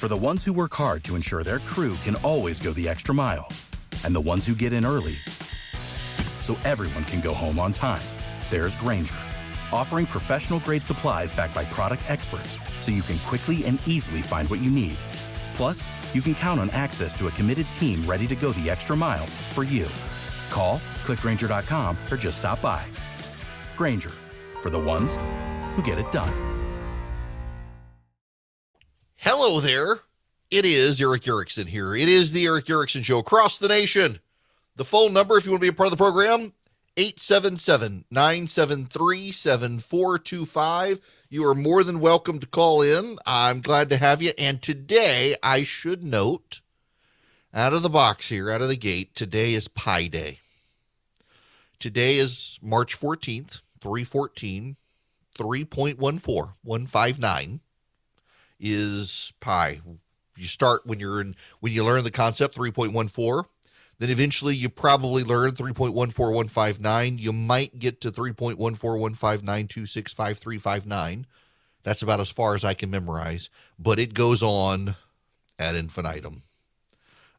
For the ones who work hard to ensure their crew can always go the extra mile, and the ones who get in early so everyone can go home on time, there's Grainger, offering professional-grade supplies backed by product experts so you can quickly and easily find what you need. Plus, you can count on access to a committed team ready to go the extra mile for you. Call, click Grainger.com, or just stop by. Grainger, for the ones who get it done. Hello there. It is Eric Erickson here. It is the Eric Erickson Show across the nation. The phone number, if you want to be a part of the program, 877-973-7425. You are more than welcome to call in. I'm glad to have you. And today, I should note, out of the box here, out of the gate, today is Pi Day. Today is March 14th, 314, 3.14, 159 is pi. You start when you learn the concept, 3.14. Then eventually you probably learn 3.14159. You might get to 3.14159265359. That's about as far as I can memorize, but it goes on ad infinitum.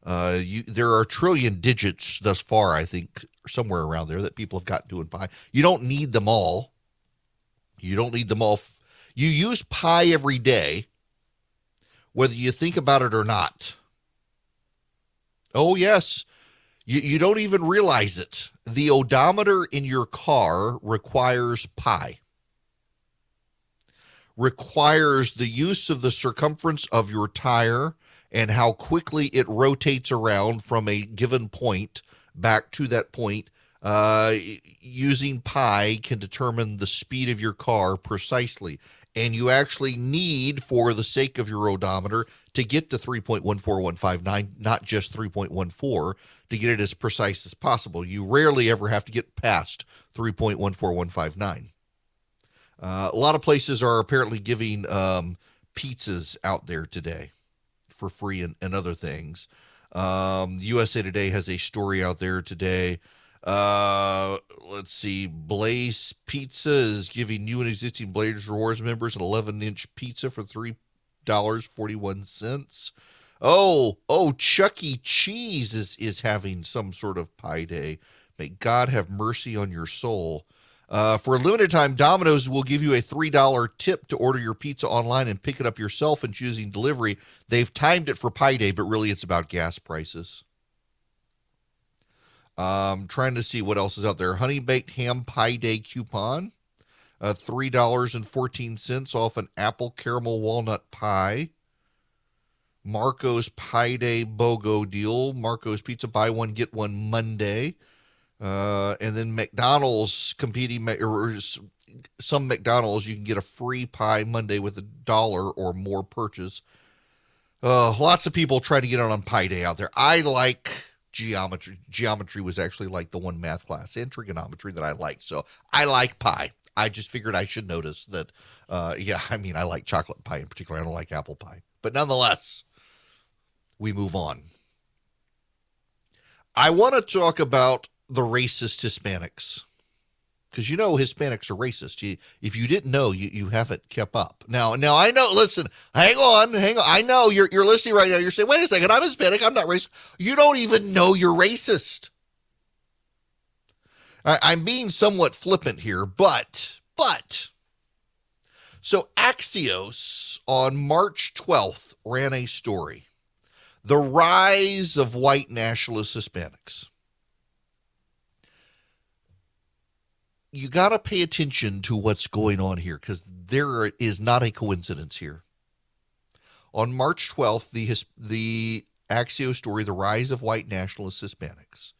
There are a trillion digits thus far, I think, somewhere around there that people have gotten to in pi. You don't need them all. You don't need them all. You use pi every day, whether you think about it or not. Oh, yes. You don't even realize it. The odometer in your car requires pi. Requires the use of the circumference of your tire and how quickly it rotates around from a given point back to that point. Using pi can determine the speed of your car precisely. And you actually need, for the sake of your odometer, to get to 3.14159, not just 3.14, to get it as precise as possible. You rarely ever have to get past 3.14159. A lot of places are apparently giving pizzas out there today for free and other things. USA Today has a story out there today. Let's see. Blaze Pizza is giving new and existing Blaze Rewards members an 11-inch pizza for $3.41. Oh, Chuck E. Cheese is having some sort of Pi Day. May God have mercy on your soul. For a limited time, Domino's will give you a $3 tip to order your pizza online and pick it up yourself and choosing delivery. They've timed it for Pi Day, but really it's about gas prices. Trying to see what else is out there. Honey Baked Ham Pi Day coupon, $3.14 off an apple caramel walnut pie. Marco's Pi Day BOGO deal. Marco's Pizza, buy one, get one Monday. And then McDonald's competing, or some McDonald's, you can get a free pie Monday with $1 or more purchase. Lots of people try to get on Pi Day out there. I like geometry. Geometry was actually like the one math class and trigonometry that I liked. So I like pie. I just figured I should notice that. I like chocolate pie in particular. I don't like apple pie. But nonetheless, we move on. I want to talk about the racist Hispanics, because Hispanics are racist. If you didn't know, you haven't kept up. Now I know. Listen, hang on. I know you're listening right now. You're saying, "Wait a second, I'm Hispanic. I'm not racist." You don't even know you're racist. I'm being somewhat flippant here, but so Axios on March 12th ran a story: the rise of white nationalist Hispanics. You got to pay attention to what's going on here, because there is not a coincidence here. On March 12th, the Axios story, the rise of white nationalist Hispanics.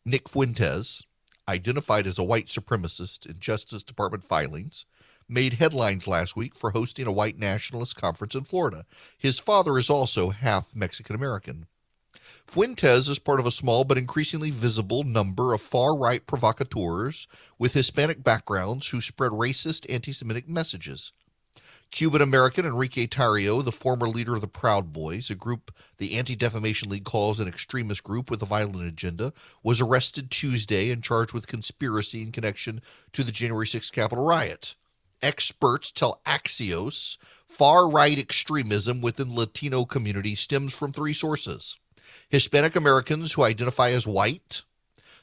Nick Fuentes, identified as a white supremacist in Justice Department filings, made headlines last week for hosting a white nationalist conference in Florida. His father is also half Mexican-American. Fuentes is part of a small but increasingly visible number of far-right provocateurs with Hispanic backgrounds who spread racist, anti-Semitic messages. Cuban-American Enrique Tarrio, the former leader of the Proud Boys, a group the Anti-Defamation League calls an extremist group with a violent agenda, was arrested Tuesday and charged with conspiracy in connection to the January 6th Capitol riot. experts tell Axios far-right extremism within Latino community stems from three sources: Hispanic Americans who identify as white,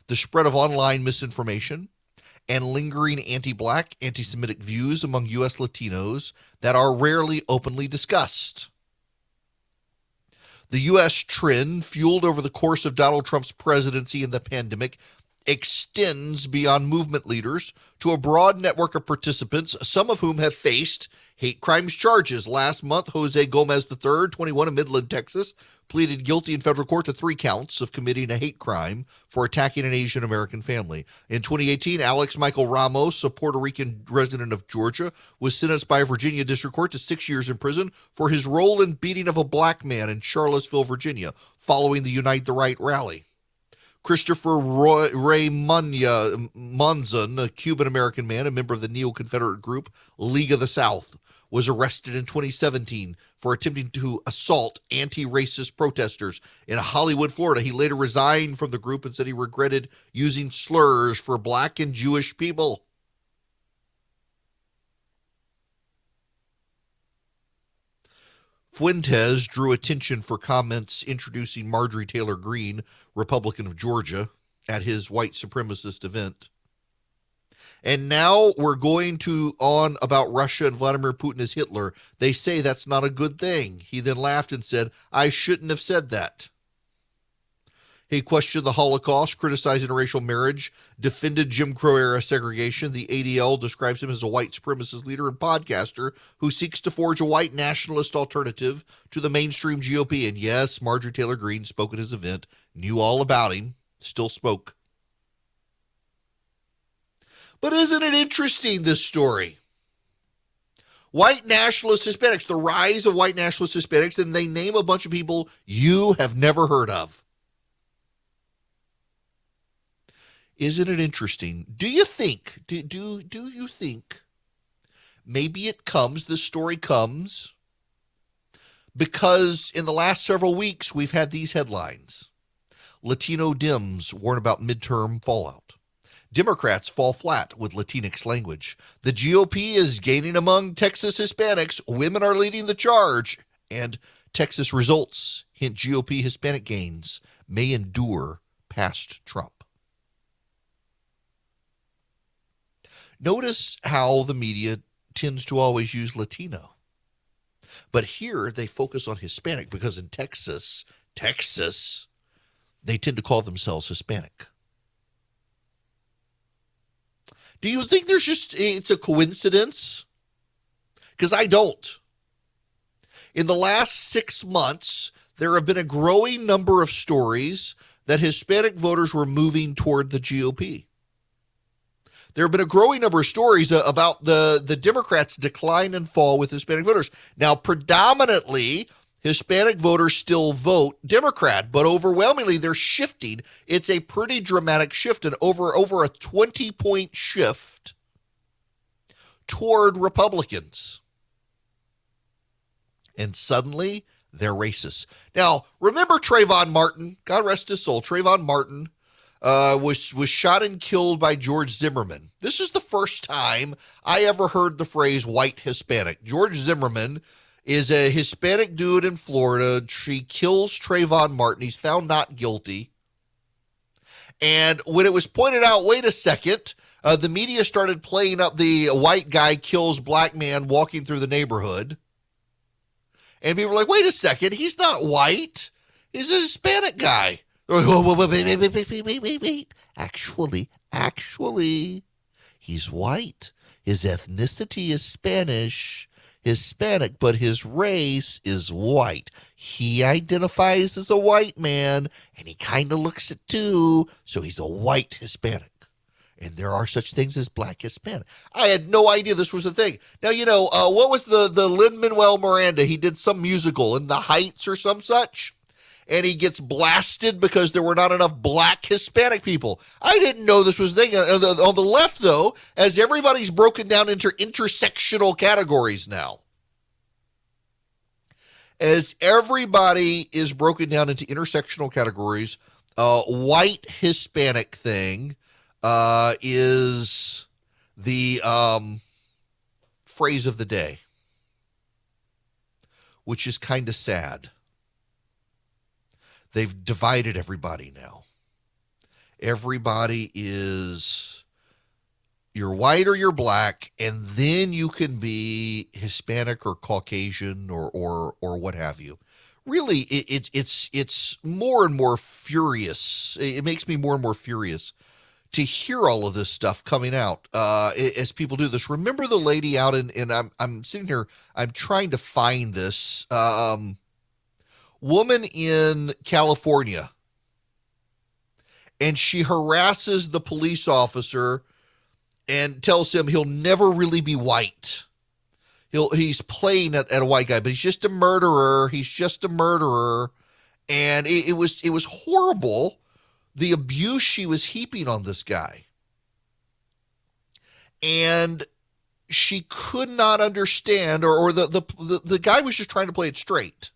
the spread of online misinformation, and lingering anti-Black, anti-Semitic views among U.S. Latinos that are rarely openly discussed. The U.S. trend, fueled over the course of Donald Trump's presidency and the pandemic, extends beyond movement leaders to a broad network of participants, some of whom have faced hate crimes charges. Last month, Jose Gomez III, 21 of Midland, Texas, pleaded guilty in federal court to 3 counts of committing a hate crime for attacking an Asian American family. In 2018, Alex Michael Ramos, a Puerto Rican resident of Georgia, was sentenced by a Virginia district court to 6 years in prison for his role in beating of a black man in Charlottesville, Virginia, following the Unite the Right rally. Christopher Ray Monzon, a Cuban-American man, a member of the neo-Confederate group League of the South, was arrested in 2017 for attempting to assault anti-racist protesters in Hollywood, Florida. He later resigned from the group and said he regretted using slurs for black and Jewish people. Fuentes drew attention for comments introducing Marjorie Taylor Greene, Republican of Georgia, at his white supremacist event. And now we're going on about Russia and Vladimir Putin as Hitler. They say that's not a good thing. He then laughed and said, "I shouldn't have said that." He questioned the Holocaust, criticized interracial marriage, defended Jim Crow-era segregation. The ADL describes him as a white supremacist leader and podcaster who seeks to forge a white nationalist alternative to the mainstream GOP. And yes, Marjorie Taylor Greene spoke at his event, knew all about him, still spoke. But isn't it interesting, this story? White nationalist Hispanics, the rise of white nationalist Hispanics, and they name a bunch of people you have never heard of. Isn't it interesting? Do you think, do you think maybe this story comes because in the last several weeks we've had these headlines. Latino Dems warn about midterm fallout. Democrats fall flat with Latinx language. The GOP is gaining among Texas Hispanics. Women are leading the charge. And Texas results hint GOP Hispanic gains may endure past Trump. Notice how the media tends to always use Latino. But here they focus on Hispanic because in Texas, they tend to call themselves Hispanic. Do you think it's a coincidence? Because I don't. In the last 6 months, there have been a growing number of stories that Hispanic voters were moving toward the GOP. There have been a growing number of stories about the Democrats' decline and fall with Hispanic voters. Now, predominantly, Hispanic voters still vote Democrat, but overwhelmingly they're shifting. It's a pretty dramatic shift, and over a 20-point shift toward Republicans. And suddenly, they're racist. Now, remember Trayvon Martin? God rest his soul. Trayvon Martin was shot and killed by George Zimmerman. This is the first time I ever heard the phrase white Hispanic. George Zimmerman is a Hispanic dude in Florida. He kills Trayvon Martin. He's found not guilty. And when it was pointed out, wait a second, the media started playing up the white guy kills black man walking through the neighborhood. And people were like, wait a second, he's not white. He's a Hispanic guy. Wait. Actually, he's white. His ethnicity is Hispanic, but his race is white. He identifies as a white man, and he kind of looks it too, so he's a white Hispanic. And there are such things as black Hispanic. I had no idea this was a thing. Now, what was the Lin-Manuel Miranda? He did some musical in the Heights or some such, and he gets blasted because there were not enough black Hispanic people. I didn't know this was a thing. On the left, though, as everybody's broken down into intersectional categories now. As everybody is broken down into intersectional categories, white Hispanic thing is the phrase of the day, which is kind of sad. They've divided everybody now. Everybody is, you're white or you're black, and then you can be Hispanic or Caucasian or what have you. Really, it's more and more furious. It makes me more and more furious to hear all of this stuff coming out as people do this. Remember the lady out in I'm sitting here, I'm trying to find this woman in California, and she harasses the police officer and tells him he'll never really be white. He's playing at a white guy, but he's just a murderer. He's just a murderer. And it was horrible, the abuse she was heaping on this guy. And she could not understand, or the guy was just trying to play it straight.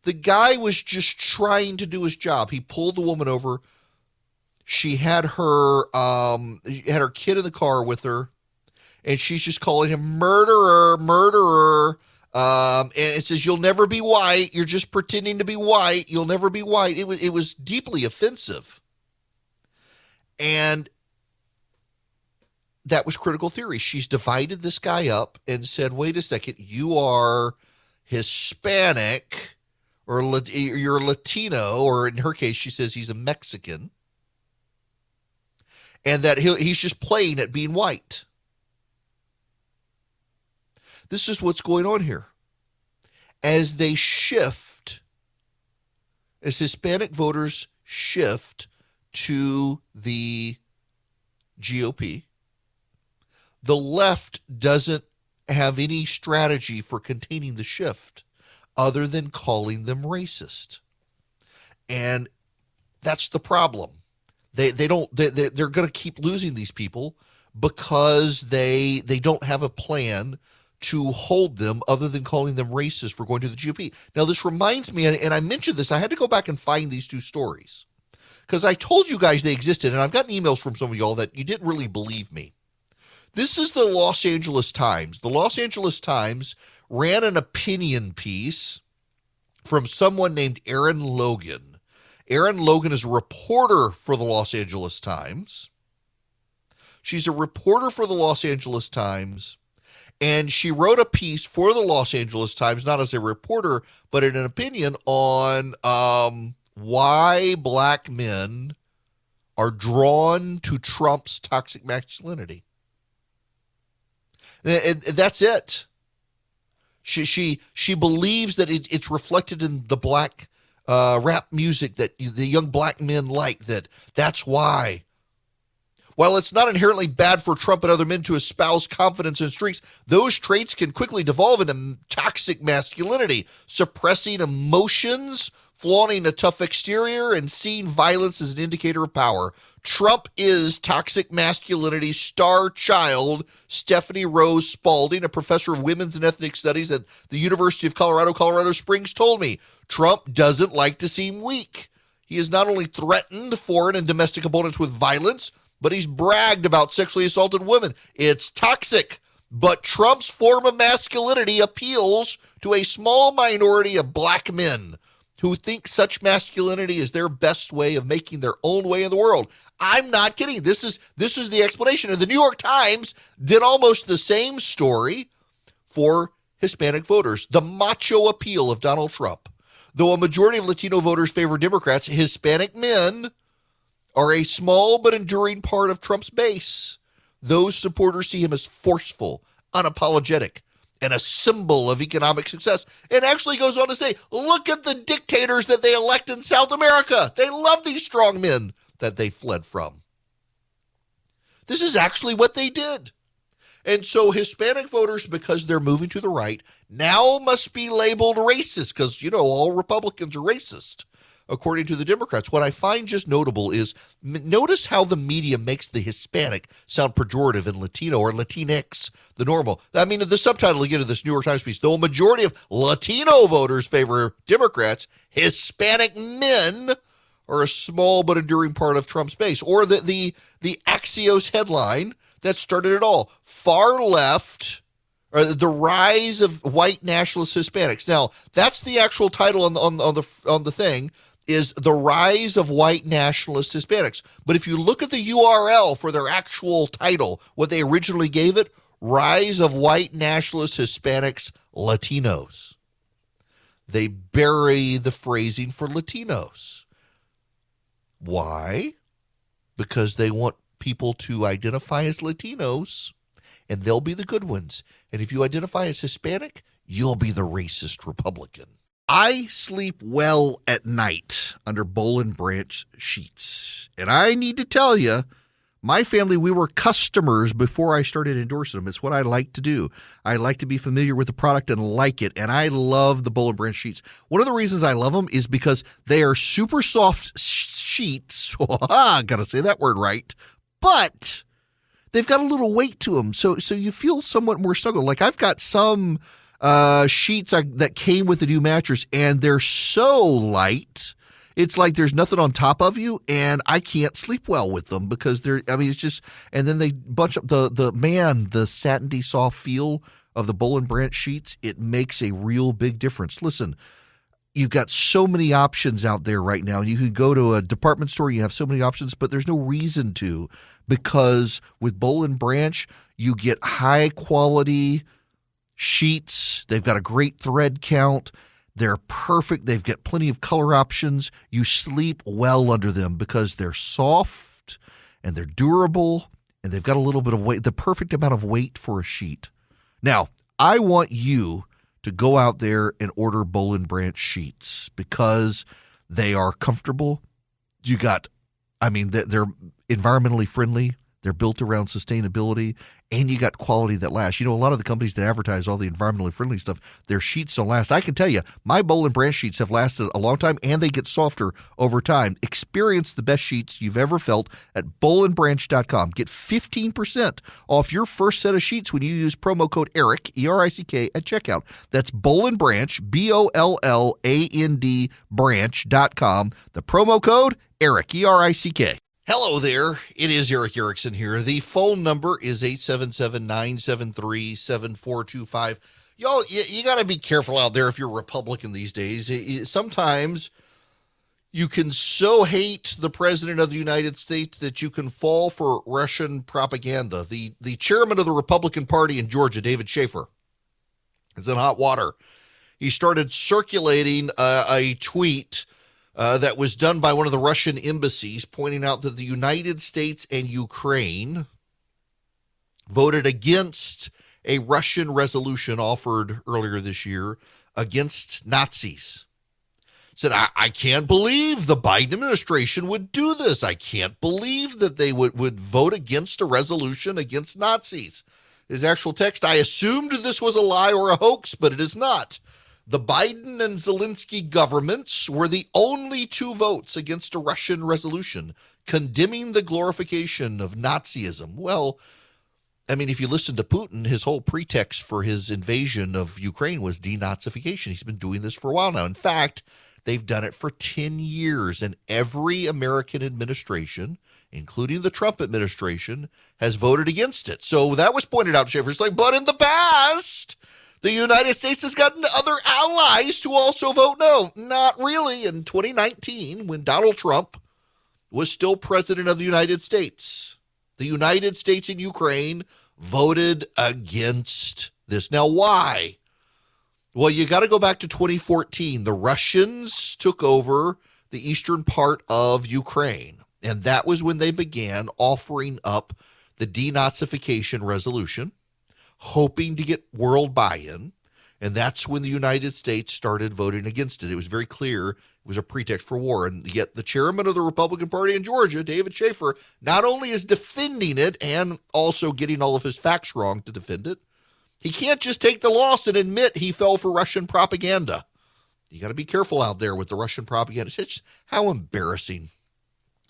The guy was just trying to do his job. He pulled the woman over. She had her kid in the car with her, and she's just calling him murderer, murderer. And it says, "You'll never be white. You're just pretending to be white. You'll never be white." It was deeply offensive. And that was critical theory. She's divided this guy up and said, wait a second, you are Hispanic, or you're Latino, or in her case, she says he's a Mexican, and that he's just playing at being white. This is what's going on here. As they shift, as Hispanic voters shift to the GOP, the left doesn't have any strategy for containing the shift other than calling them racist. And that's the problem. They're going to keep losing these people because they don't have a plan to hold them other than calling them racist for going to the GOP. Now, this reminds me, and I mentioned this, I had to go back and find these two stories because I told you guys they existed, and I've gotten emails from some of y'all that you didn't really believe me. This is the Los Angeles Times. The Los Angeles Times ran an opinion piece from someone named Erin Logan. Erin Logan is a reporter for the Los Angeles Times. She's a reporter for the Los Angeles Times, and she wrote a piece for the Los Angeles Times, not as a reporter, but in an opinion on why black men are drawn to Trump's toxic masculinity. And that's it. She believes that it's reflected in the black rap music that the young black men like, that's why. While it's not inherently bad for Trump and other men to espouse confidence and strengths, those traits can quickly devolve into toxic masculinity, suppressing emotions, flaunting a tough exterior, and seeing violence as an indicator of power. Trump is toxic masculinity's star child. Stephanie Rose Spalding, a professor of women's and ethnic studies at the University of Colorado Springs, told me Trump doesn't like to seem weak. He has not only threatened foreign and domestic opponents with violence, but he's bragged about sexually assaulted women. It's toxic. But Trump's form of masculinity appeals to a small minority of black men who think such masculinity is their best way of making their own way in the world. I'm not kidding. This is the explanation. And the New York Times did almost the same story for Hispanic voters. The macho appeal of Donald Trump. Though a majority of Latino voters favor Democrats, Hispanic men are a small but enduring part of Trump's base. Those supporters see him as forceful, unapologetic, and a symbol of economic success. And actually goes on to say, look at the dictators that they elect in South America. They love these strong men that they fled from. This is actually what they did. And so Hispanic voters, because they're moving to the right, now must be labeled racist because, all Republicans are racist, according to the Democrats. What I find just notable is, notice how the media makes the Hispanic sound pejorative in Latino or Latinx, the normal. I mean, the subtitle again of this New York Times piece, though a majority of Latino voters favor Democrats, Hispanic men are a small but enduring part of Trump's base. Or the Axios headline, that started it all. Far left, or the rise of white nationalist Hispanics. Now, that's the actual title on the thing, is the rise of white nationalist Hispanics. But if you look at the URL for their actual title, what they originally gave it, rise of white nationalist Hispanics, Latinos. They bury the phrasing for Latinos. Why? Because they want people to identify as Latinos, and they'll be the good ones. And if you identify as Hispanic, you'll be the racist Republican. I sleep well at night under Boll and Branch sheets. And I need to tell you, my family, we were customers before I started endorsing them. It's what I like to do. I like to be familiar with the product and like it. And I love the Boll and Branch sheets. One of the reasons I love them is because they are super soft sheets. Got to say that word right. But they've got a little weight to them. So you feel somewhat more snuggled. Like I've got some sheets that came with the new mattress, and they're so light. It's like there's nothing on top of you, and I can't sleep well with them because it's just, and then they bunch up the satiny soft feel of the Boll and Branch sheets. It makes a real big difference. Listen, you've got so many options out there right now. You can go to a department store, you have so many options, but there's no reason to, because with Boll and Branch, you get high quality sheets. They've got a great thread count. They're perfect. They've got plenty of color options. You sleep well under them because they're soft and they're durable and they've got a little bit of weight, the perfect amount of weight for a sheet. Now, I want you to go out there and order Boll and Branch sheets because they are comfortable. They're environmentally friendly. They're built around sustainability, and you got quality that lasts. You know, a lot of the companies that advertise all the environmentally friendly stuff, their sheets don't last. I can tell you, my Boll and Branch sheets have lasted a long time, and they get softer over time. Experience the best sheets you've ever felt at bollandbranch.com. Get 15% off your first set of sheets when you use promo code ERICK, E-R-I-C-K, at checkout. That's Boll and Branch, B-O-L-L-A-N-D, branch.com. The promo code ERICK, E-R-I-C-K. Hello there. It is Eric Erickson here. The phone number is 877-973-7425. Y'all, you got to be careful out there if you're Republican these days. Sometimes you can so hate the President of the United States that you can fall for Russian propaganda. The chairman of the Republican Party in Georgia, David Schaefer, is in hot water. He started circulating a tweet that was done by one of the Russian embassies, pointing out that the United States and Ukraine voted against a Russian resolution offered earlier this year against Nazis. Said, I can't believe the Biden administration would do this. I can't believe that they would vote against a resolution against Nazis. His actual text, I assumed this was a lie or a hoax, but it is not. The Biden and Zelensky governments were the only two votes against a Russian resolution condemning the glorification of Nazism. Well, I mean, if you listen to Putin, his whole pretext for his invasion of Ukraine was denazification. He's been doing this for a while now. In fact, they've done it for 10 years, and every American administration, including the Trump administration, has voted against it. So that was pointed out to Schaefer's like, but in the past, the United States has gotten other allies to also vote no. Not really. In 2019, when Donald Trump was still president of the United States, the United States and Ukraine voted against this. Now, why? Well, you got to go back to 2014. The Russians took over the eastern part of Ukraine, and that was when they began offering up the denazification resolution, hoping to get world buy-in, and that's when the United States started voting against it. It was very clear it was a pretext for war, and yet the chairman of the Republican Party in Georgia, David Schaefer, not only is defending it and also getting all of his facts wrong to defend it, he can't just take the loss and admit he fell for Russian propaganda. You got to be careful out there with the Russian propaganda. It's just how embarrassing.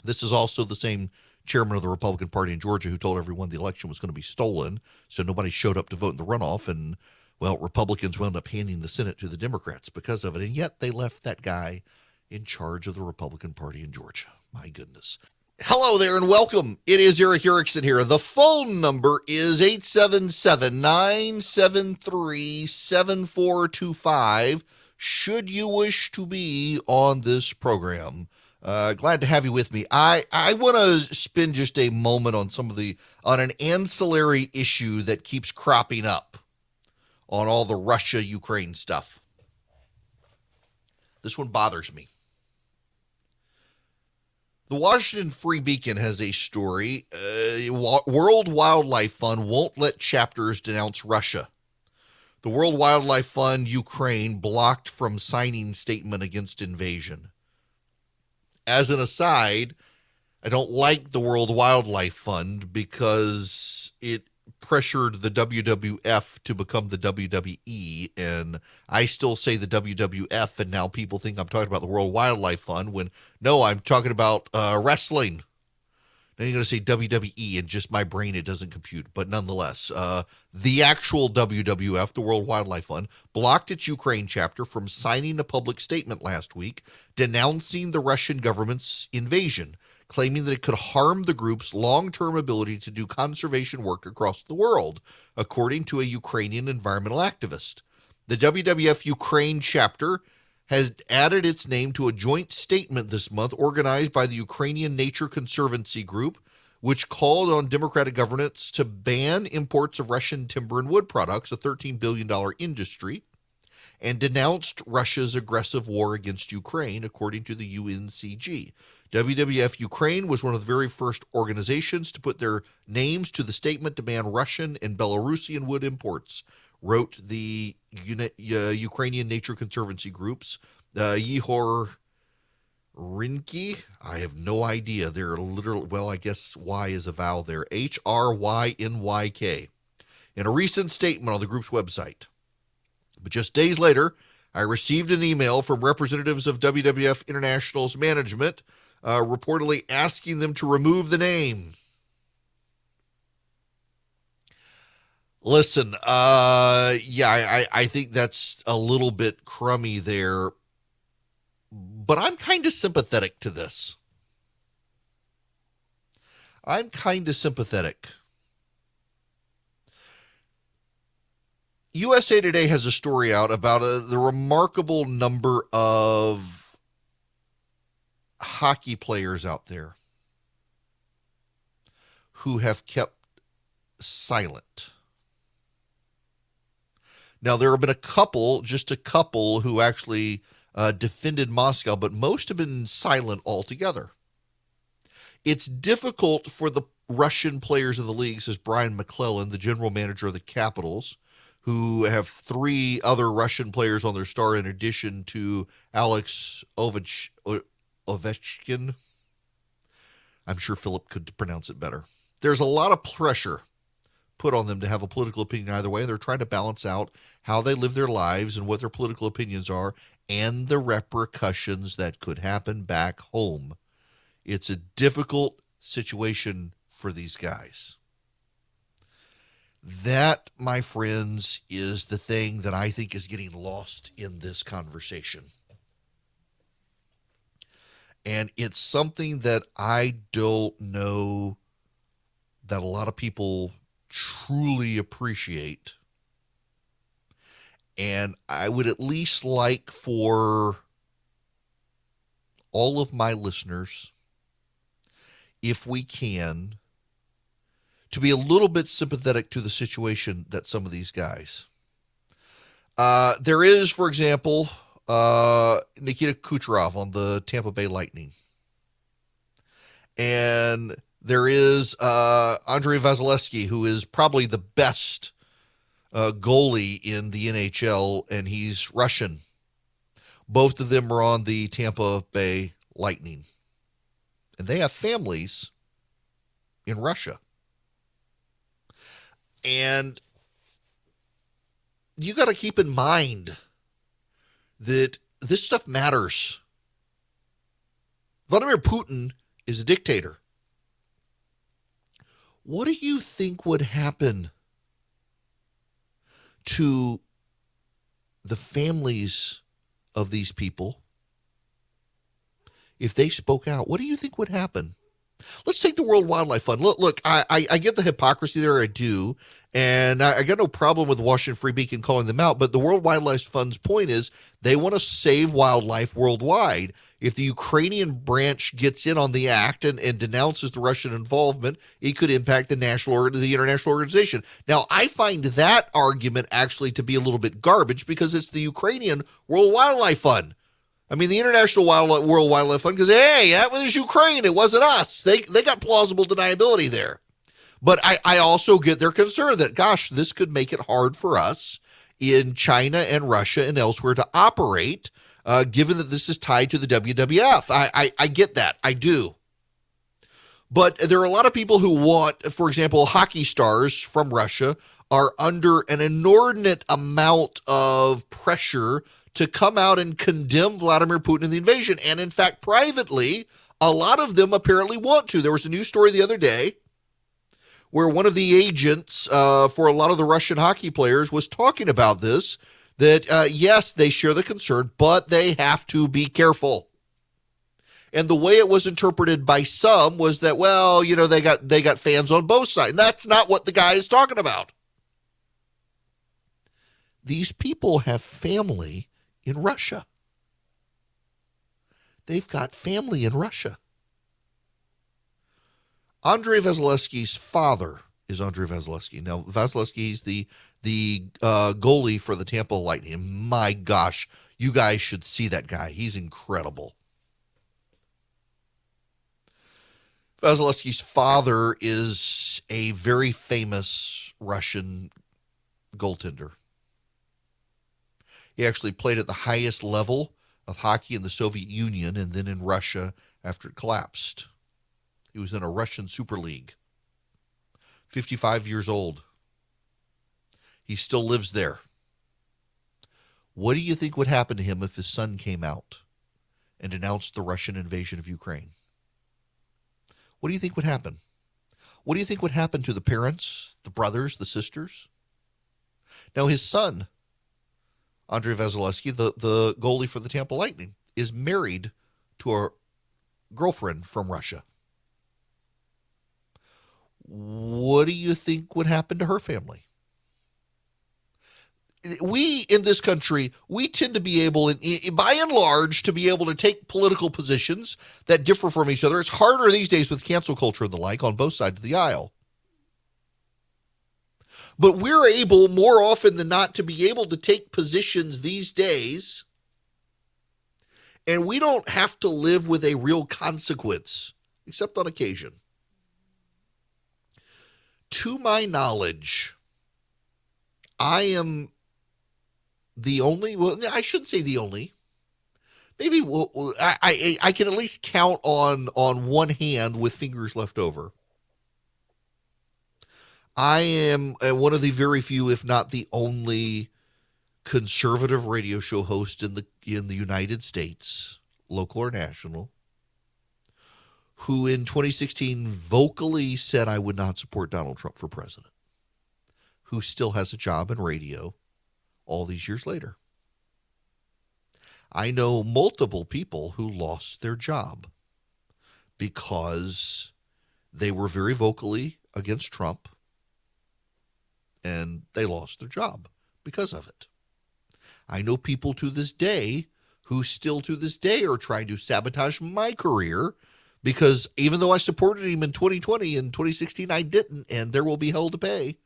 This is also the same chairman of the Republican Party in Georgia who told everyone the election was going to be stolen, so nobody showed up to vote in the runoff, and, well, Republicans wound up handing the Senate to the Democrats because of it, and yet they left that guy in charge of the Republican Party in Georgia. My goodness. Hello there and welcome. It is Eric Erickson here. The phone number is 877-973-7425 should you wish to be on this program. Glad to have you with me. I want to spend just a moment on on an ancillary issue that keeps cropping up on all the Russia-Ukraine stuff. This one bothers me. The Washington Free Beacon has a story. World Wildlife Fund won't let chapters denounce Russia. The World Wildlife Fund Ukraine blocked from signing statement against invasion. As an aside, I don't like the World Wildlife Fund because it pressured the WWF to become the WWE, and I still say the WWF, and now people think I'm talking about the World Wildlife Fund when, no, I'm talking about wrestling. Now you're going to say WWE, and just my brain, it doesn't compute. But nonetheless, the actual WWF, the World Wildlife Fund, blocked its Ukraine chapter from signing a public statement last week denouncing the Russian government's invasion, claiming that it could harm the group's long-term ability to do conservation work across the world, according to a Ukrainian environmental activist. The WWF Ukraine chapter has added its name to a joint statement this month organized by the Ukrainian Nature Conservancy Group, which called on democratic governments to ban imports of Russian timber and wood products, a $13 billion industry, and denounced Russia's aggressive war against Ukraine, according to the UNCG. WWF Ukraine was one of the very first organizations to put their names to the statement to ban Russian and Belarusian wood imports, wrote the Ukrainian Nature Conservancy Group's Yehor Rynky. I have no idea. They're literally, well, I guess Y is a vowel there. Hrynnyk. In a recent statement on the group's website. But just days later, I received an email from representatives of WWF International's management reportedly asking them to remove the name. Listen, I think that's a little bit crummy there, but I'm kind of sympathetic to this. USA Today has a story out about the remarkable number of hockey players out there who have kept silent. Now, there have been just a couple who actually defended Moscow, but most have been silent altogether. It's difficult for the Russian players in the league, says Brian McClellan, the general manager of the Capitals, who have three other Russian players on their star in addition to Alex Ovechkin. I'm sure Philip could pronounce it better. There's a lot of pressure put on them to have a political opinion either way. They're trying to balance out how they live their lives and what their political opinions are and the repercussions that could happen back home. It's a difficult situation for these guys. That, my friends, is the thing that I think is getting lost in this conversation. And it's something that I don't know that a lot of people truly appreciate. And I would at least like for all of my listeners, if we can, to be a little bit sympathetic to the situation that some of these guys. There is, for example, Nikita Kucherov on the Tampa Bay Lightning. And there is Andrei Vasilevsky, who is probably the best goalie in the NHL, and he's Russian. Both of them are on the Tampa Bay Lightning. And they have families in Russia. And you got to keep in mind that this stuff matters. Vladimir Putin is a dictator. What do you think would happen to the families of these people if they spoke out? What do you think would happen? Let's take the World Wildlife Fund. Look, I get the hypocrisy there, I do, and I got no problem with Washington Free Beacon calling them out, but the World Wildlife Fund's point is they want to save wildlife worldwide. If the Ukrainian branch gets in on the act and denounces the Russian involvement, it could impact the international organization. Now, I find that argument actually to be a little bit garbage because it's the Ukrainian World Wildlife Fund. I mean, the International World Wildlife Fund, because, hey, that was Ukraine. It wasn't us. They got plausible deniability there. But I also get their concern that, gosh, this could make it hard for us in China and Russia and elsewhere to operate, given that this is tied to the WWF. I get that. I do. But there are a lot of people who want, for example, hockey stars from Russia are under an inordinate amount of pressure to come out and condemn Vladimir Putin and the invasion. And in fact, privately, a lot of them apparently want to. There was a news story the other day where one of the agents for a lot of the Russian hockey players was talking about this, that yes, they share the concern, but they have to be careful. And the way it was interpreted by some was that, well, you know, they got fans on both sides. And that's not what the guy is talking about. These people have family in Russia. They've got family in Russia. Andrei Vasilevsky's father is Andrei Vasilevsky. Now, Vasilevsky is the goalie for the Tampa Lightning. My gosh, you guys should see that guy. He's incredible. Vasilevsky's father is a very famous Russian goaltender. He actually played at the highest level of hockey in the Soviet Union and then in Russia after it collapsed. He was in a Russian Super League. 55 years old. He still lives there. What do you think would happen to him if his son came out and denounced the Russian invasion of Ukraine? What do you think would happen? What do you think would happen to the parents, the brothers, the sisters? Now, his son, Andrei Vasilevsky, the goalie for the Tampa Lightning, is married to a girlfriend from Russia. What do you think would happen to her family? We, in this country, we tend to be able, by and large, to be able to take political positions that differ from each other. It's harder these days with cancel culture and the like on both sides of the aisle. But we're able, more often than not, to be able to take positions these days, and we don't have to live with a real consequence, except on occasion. To my knowledge, I am the only, well, I shouldn't say the only, maybe I can at least count on one hand with fingers left over. I am one of the very few, if not the only, conservative radio show host in the United States, local or national, who in 2016 vocally said I would not support Donald Trump for president, who still has a job in radio all these years later. I know multiple people who lost their job because they were very vocally against Trump, and they lost their job because of it. I know people to this day who still to this day are trying to sabotage my career because even though I supported him in 2020 and 2016, I didn't, and there will be hell to pay.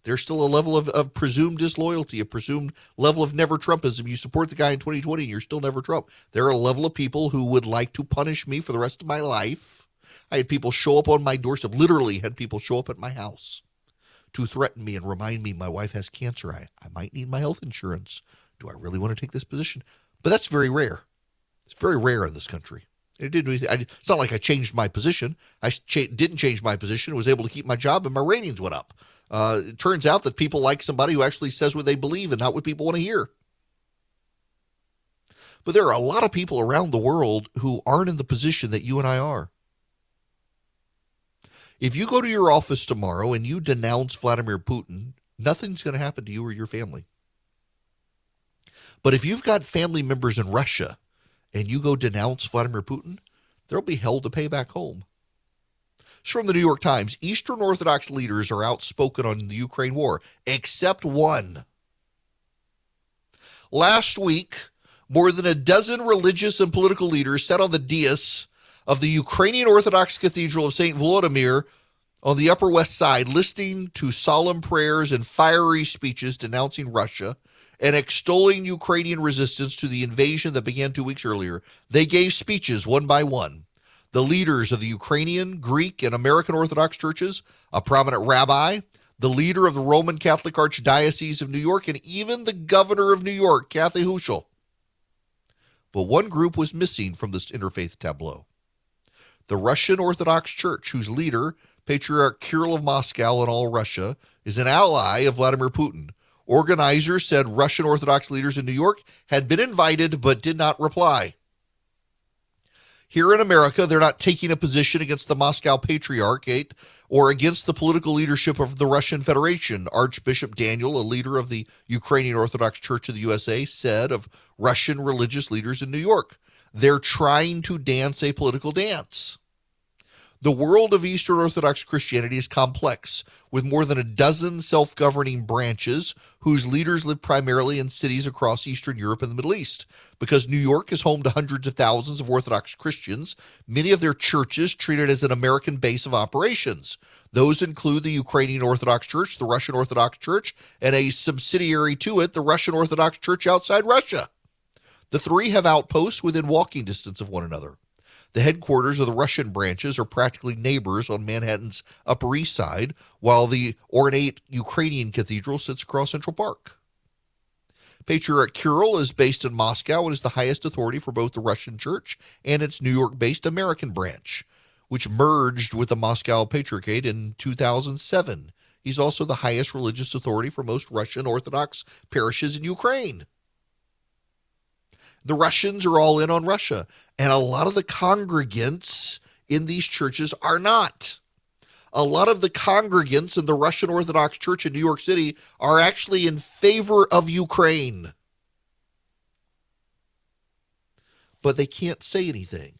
There's still a level of presumed disloyalty, a presumed level of never Trumpism. You support the guy in 2020 and you're still never Trump. There are a level of people who would like to punish me for the rest of my life. I had people show up on my doorstep, literally had people show up at my house to threaten me and remind me my wife has cancer. I might need my health insurance. Do I really want to take this position? But that's very rare. It's very rare in this country. It's not like I changed my position. I didn't change my position. I was able to keep my job and my ratings went up. It turns out that people like somebody who actually says what they believe and not what people want to hear. But there are a lot of people around the world who aren't in the position that you and I are. If you go to your office tomorrow and you denounce Vladimir Putin, nothing's going to happen to you or your family. But if you've got family members in Russia and you go denounce Vladimir Putin, there'll be hell to pay back home. It's from the New York Times. Eastern Orthodox leaders are outspoken on the Ukraine war, except one. Last week, more than a dozen religious and political leaders sat on the dais of the Ukrainian Orthodox Cathedral of St. Volodymyr on the Upper West Side, listening to solemn prayers and fiery speeches denouncing Russia and extolling Ukrainian resistance to the invasion that began 2 weeks earlier. They gave speeches one by one. The leaders of the Ukrainian, Greek, and American Orthodox churches, a prominent rabbi, the leader of the Roman Catholic Archdiocese of New York, and even the governor of New York, Kathy Hochul. But one group was missing from this interfaith tableau. The Russian Orthodox Church, whose leader, Patriarch Kirill of Moscow and all Russia, is an ally of Vladimir Putin. Organizers said Russian Orthodox leaders in New York had been invited but did not reply. Here in America, they're not taking a position against the Moscow Patriarchate or against the political leadership of the Russian Federation. Archbishop Daniel, a leader of the Ukrainian Orthodox Church of the USA, said of Russian religious leaders in New York, they're trying to dance a political dance. The world of Eastern Orthodox Christianity is complex, with more than a dozen self-governing branches whose leaders live primarily in cities across Eastern Europe and the Middle East. Because New York is home to hundreds of thousands of Orthodox Christians, many of their churches treat it as an American base of operations. Those include the Ukrainian Orthodox Church, the Russian Orthodox Church, and a subsidiary to it, the Russian Orthodox Church outside Russia. The three have outposts within walking distance of one another. The headquarters of the Russian branches are practically neighbors on Manhattan's Upper East Side, while the ornate Ukrainian cathedral sits across Central Park. Patriarch Kirill is based in Moscow and is the highest authority for both the Russian Church and its New York-based American branch, which merged with the Moscow Patriarchate in 2007. He's also the highest religious authority for most Russian Orthodox parishes in Ukraine. The Russians are all in on Russia, and a lot of the congregants in these churches are not. A lot of the congregants in the Russian Orthodox Church in New York City are actually in favor of Ukraine. But they can't say anything.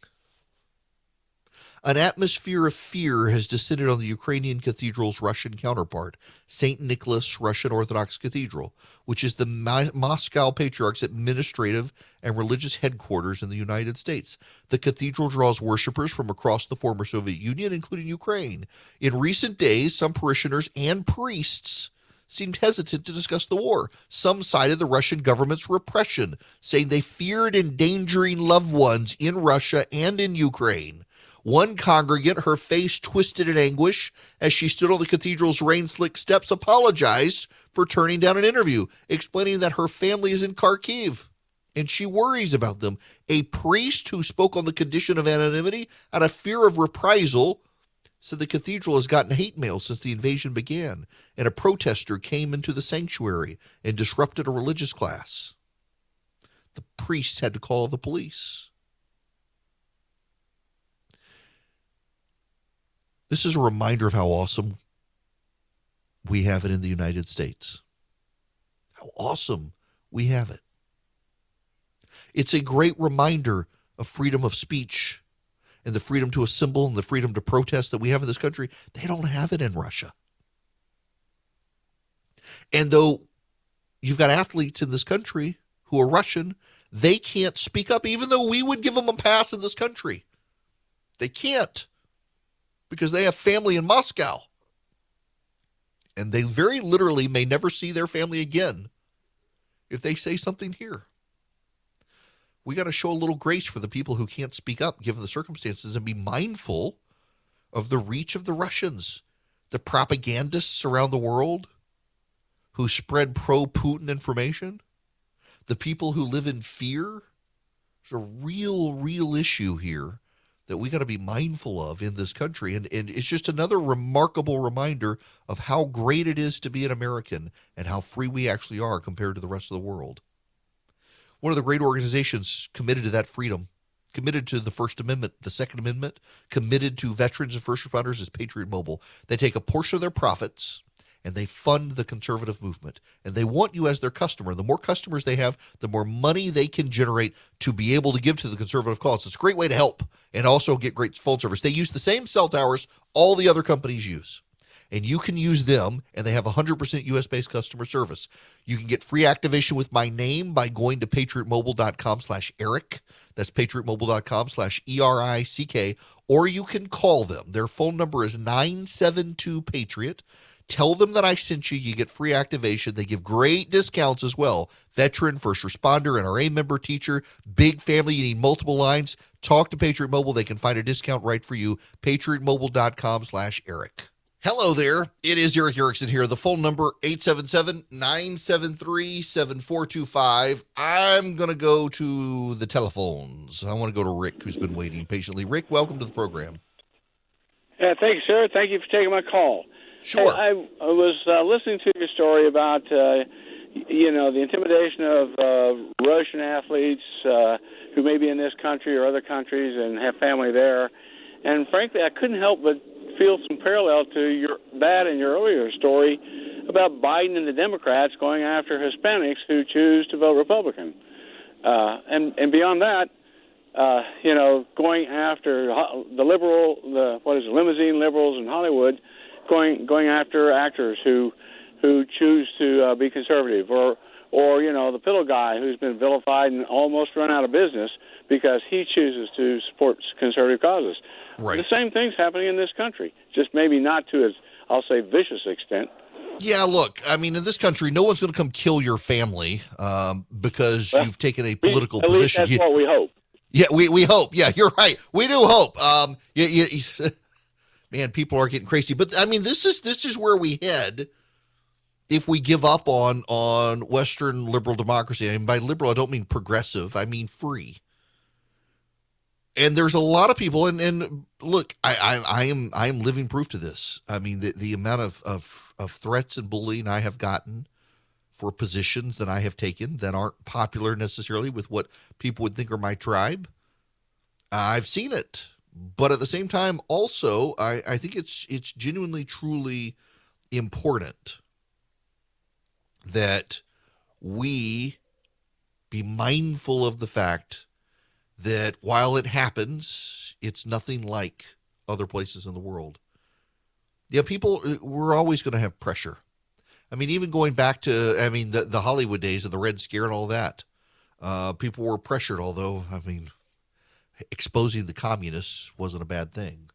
An atmosphere of fear has descended on the Ukrainian cathedral's Russian counterpart, St. Nicholas Russian Orthodox Cathedral, which is the Moscow Patriarch's administrative and religious headquarters in the United States. The cathedral draws worshipers from across the former Soviet Union, including Ukraine. In recent days, some parishioners and priests seemed hesitant to discuss the war. Some cited the Russian government's repression, saying they feared endangering loved ones in Russia and in Ukraine. One congregant, her face twisted in anguish as she stood on the cathedral's rain-slick steps, apologized for turning down an interview, explaining that her family is in Kharkiv and she worries about them. A priest who spoke on the condition of anonymity out of fear of reprisal said the cathedral has gotten hate mail since the invasion began, and a protester came into the sanctuary and disrupted a religious class. The priest had to call the police. This is a reminder of how awesome we have it in the United States. How awesome we have it. It's a great reminder of freedom of speech and the freedom to assemble and the freedom to protest that we have in this country. They don't have it in Russia. And though you've got athletes in this country who are Russian, they can't speak up, even though we would give them a pass in this country. They can't, because they have family in Moscow. And they very literally may never see their family again if they say something here. We got to show a little grace for the people who can't speak up given the circumstances and be mindful of the reach of the Russians, the propagandists around the world who spread pro-Putin information, the people who live in fear. There's a real issue here that we got to be mindful of in this country. And it's just another remarkable reminder of how great it is to be an American and how free we actually are compared to the rest of the world. One of the great organizations committed to that freedom, committed to the First Amendment, the Second Amendment, committed to veterans and first responders is Patriot Mobile. They take a portion of their profits and they fund the conservative movement, and they want you as their customer. The more customers they have, the more money they can generate to be able to give to the conservative cause. It's a great way to help and also get great phone service. They use the same cell towers all the other companies use, and you can use them, and they have 100% U.S.-based customer service. You can get free activation with my name by going to patriotmobile.com/Eric. That's patriotmobile.com/ERICK, or you can call them. Their phone number is 972-PATRIOT. Tell them that I sent you. You get free activation. They give great discounts as well. Veteran, first responder, NRA member, teacher, big family. You need multiple lines. Talk to Patriot Mobile. They can find a discount right for you. patriotmobile.com/Eric. Hello there. It is Eric Erickson here. The phone number, 877-973-7425. I'm going to go to the telephones. I want to go to Rick, who's been waiting patiently. Rick, welcome to the program. Thank you, sir. Thank you for taking my call. Sure. Hey, I was listening to your story about, the intimidation of Russian athletes who may be in this country or other countries and have family there. And frankly, I couldn't help but feel some parallel to that and your earlier story about Biden and the Democrats going after Hispanics who choose to vote Republican. And beyond that, going after the limousine liberals in Hollywood, going after actors who choose to be conservative, or the pillow guy who's been vilified and almost run out of business because he chooses to support conservative causes. Right. The same thing's happening in this country, just maybe not to as, I'll say, vicious extent. Yeah, look, I mean, in this country, no one's going to come kill your family because you've taken a political position. At least that's what we hope. Yeah, we hope. Yeah, you're right. We do hope. Man, people are getting crazy. But, I mean, this is where we head if we give up on Western liberal democracy. And by liberal, I don't mean progressive. I mean free. And there's a lot of people, and look, I am living proof to this. I mean, the amount of threats and bullying I have gotten for positions that I have taken that aren't popular necessarily with what people would think are my tribe, I've seen it. But at the same time, also, I think it's genuinely, truly important that we be mindful of the fact that while it happens, it's nothing like other places in the world. Yeah, we're always going to have pressure. I mean, even going back to, the Hollywood days of the Red Scare and all that, people were pressured, although, exposing the communists wasn't a bad thing.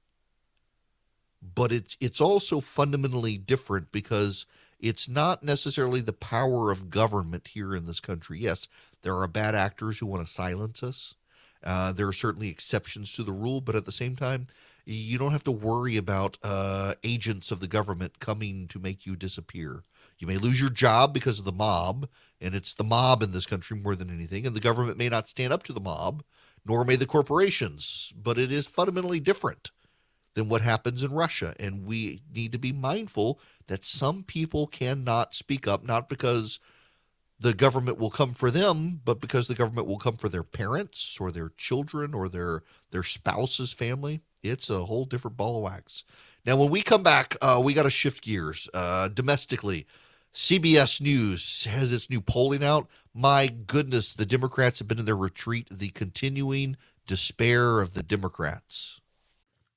But it's also fundamentally different because it's not necessarily the power of government here in this country. Yes, there are bad actors who want to silence us. There are certainly exceptions to the rule, but at the same time, you don't have to worry about agents of the government coming to make you disappear. You may lose your job because of the mob, and it's the mob in this country more than anything, and the government may not stand up to the mob, nor may the corporations, but it is fundamentally different than what happens in Russia, and we need to be mindful that some people cannot speak up, not because the government will come for them, but because the government will come for their parents or their children or their spouse's family. It's a whole different ball of wax. Now, when we come back, we got to shift gears. Domestically, CBS News has its new polling out. My goodness, the Democrats have been in their retreat, the continuing despair of the Democrats.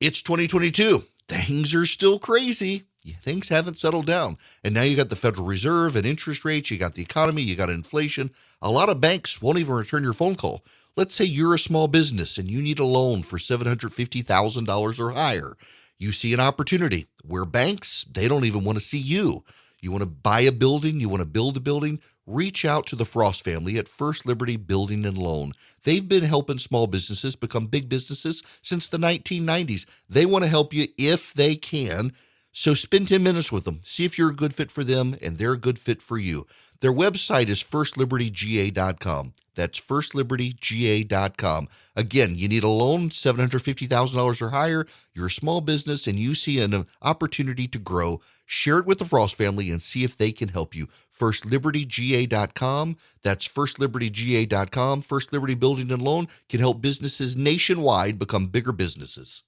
It's 2022. Things are still crazy. Things haven't settled down. And now you got the Federal Reserve and interest rates. You got the economy. You got inflation. A lot of banks won't even return your phone call. Let's say you're a small business and you need a loan for $750,000 or higher. You see an opportunity where banks, they don't even want to see you. You want to buy a building. You want to build a building. Reach out to the Frost family at First Liberty Building and Loan. They've been helping small businesses become big businesses since the 1990s. They want to help you if they can. So spend 10 minutes with them. See if you're a good fit for them and they're a good fit for you. Their website is firstlibertyga.com. That's firstlibertyga.com. Again, you need a loan, $750,000 or higher. You're a small business and you see an opportunity to grow. Share it with the Frost family and see if they can help you. Firstlibertyga.com. That's firstlibertyga.com. First Liberty Building and Loan can help businesses nationwide become bigger businesses.